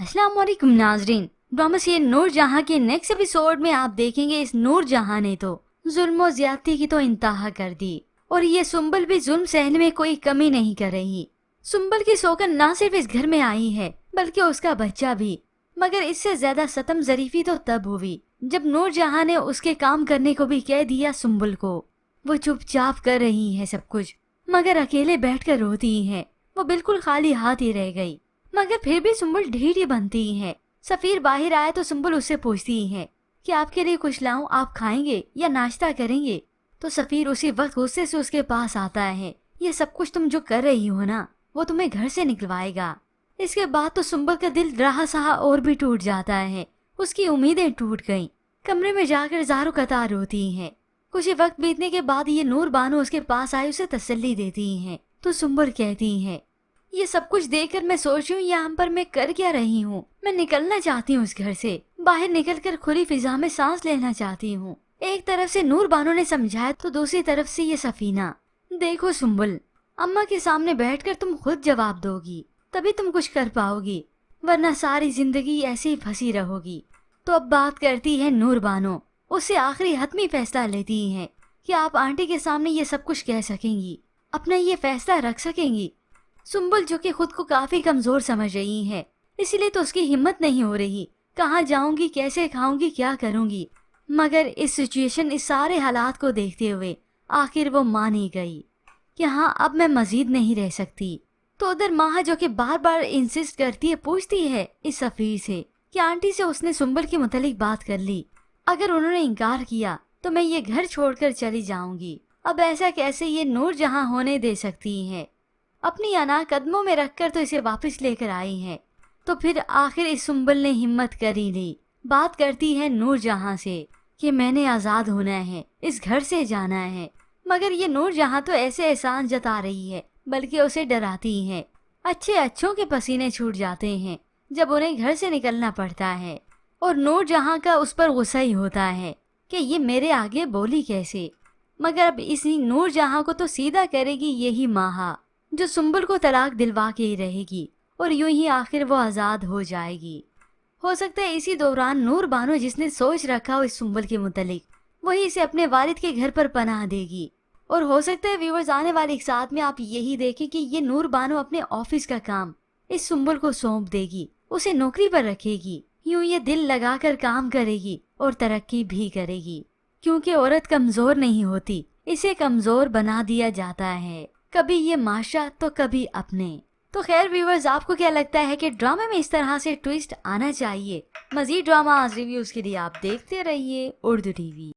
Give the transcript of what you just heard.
अस्सलाम वालेकुम नाजरीन। ड्रामा सीरियल नूर जहां के नेक्स्ट एपिसोड में आप देखेंगे इस नूर जहां ने तो जुल्म और ज्यादती की तो इंतहा कर दी और ये सुंबल भी जुल्म सहने में कोई कमी नहीं कर रही। सुंबल की सौगन ना सिर्फ इस घर में आई है बल्कि उसका बच्चा भी, मगर इससे ज्यादा सतम जरीफी तो तब हुई जब नूर जहां ने उसके काम करने को भी कह दिया सुंबल को। वो चुपचाप कर रही है सब कुछ मगर अकेले बैठकर रोती है। वो बिल्कुल खाली हाथ ही रह गई मगर फिर भी सुंबल ढीठ बनती है। सफीर बाहर आए तो सुंबल उससे पूछती है कि आपके लिए कुछ लाऊं, आप खाएंगे या नाश्ता करेंगे? तो सफीर उसी वक्त गुस्से से उसके पास आता है। ये सब कुछ तुम जो कर रही हो ना वो तुम्हें घर से निकलवाएगा। इसके बाद तो सुंबल का दिल रहा सहा और भी टूट जाता है। उसकी उम्मीदें टूट गईं। कमरे में जाकर ज़ारो कतार रोती है। कुछ ही वक्त बीतने के बाद ये नूर बानो उसके पास आई उसे तसल्ली देती है तो सुंबल कहती है ये सब कुछ देखकर मैं सोच रही हूँ यहाँ पर मैं कर क्या रही हूँ। मैं निकलना चाहती हूँ इस घर से, बाहर निकलकर खुली फिजा में सांस लेना चाहती हूँ। एक तरफ से नूर बानो ने समझाया तो दूसरी तरफ से ये सफीना। देखो सुंबल, अम्मा के सामने बैठकर तुम खुद जवाब दोगी तभी तुम कुछ कर पाओगी, वरना सारी जिंदगी ऐसे ही फंसी रहोगी। तो अब बात करती है नूर बानो। उससे आखिरी हतमी फैसला लेती है कि आप आंटी के सामने ये सब कुछ कह सकेंगी, अपना ये फैसला रख सकेंगी। सुंबल जो कि खुद को काफी कमजोर समझ रही है इसीलिए तो उसकी हिम्मत नहीं हो रही, कहाँ जाऊंगी, कैसे खाऊंगी, क्या करूंगी। मगर इस सिचुएशन, इस सारे हालात को देखते हुए आखिर वो मान ही गई कि हाँ अब मैं मजीद नहीं रह सकती। तो उधर माहा जो कि बार बार इंसिस्ट करती है, पूछती है इस सफीर से कि आंटी से उसने सुंबल के मुतालिक बात कर ली, अगर उन्होंने इनकार किया तो मैं ये घर छोड़कर चली जाऊंगी। अब ऐसा कैसे ये नूर जहां होने दे सकती है। अपनी अना कदमों में रखकर तो इसे वापस लेकर आई है। तो फिर आखिर इस सुंबल ने हिम्मत कर ही ली। बात करती है नूर जहां से कि मैंने आजाद होना है, इस घर से जाना है। मगर ये नूर जहां तो ऐसे एहसान जता रही है बल्कि उसे डराती है। अच्छे अच्छों के पसीने छूट जाते हैं जब उन्हें घर से निकलना पड़ता है और नूर जहां का उस पर गुस्सा ही होता है कि ये मेरे आगे बोली कैसे। मगर अब इसी नूर जहां को तो सीधा करेगी यही माहा जो सुंबल को तलाक दिलवा के ही रहेगी और यूं ही आखिर वो आज़ाद हो जाएगी। हो सकता है इसी दौरान नूर बानो जिसने सोच रखा हो इस सुंबल के मुतालिक वही इसे अपने वालिद के घर पर पनाह देगी। और हो सकता है व्यूअर्स आने वाले एक साथ में आप यही देखें कि ये नूर बानो अपने ऑफिस का काम इस सुंबल को सौंप देगी, उसे नौकरी पर रखेगी। यूं ये दिल लगाकर काम करेगी और तरक्की भी करेगी, क्योंकि औरत कमजोर नहीं होती, इसे कमजोर बना दिया जाता है, कभी ये माशा तो कभी अपने। तो खैर व्यूअर्स, आपको क्या लगता है कि ड्रामे में इस तरह से ट्विस्ट आना चाहिए? मजीद ड्रामा रिव्यूज के लिए आप देखते रहिए उर्दू टीवी।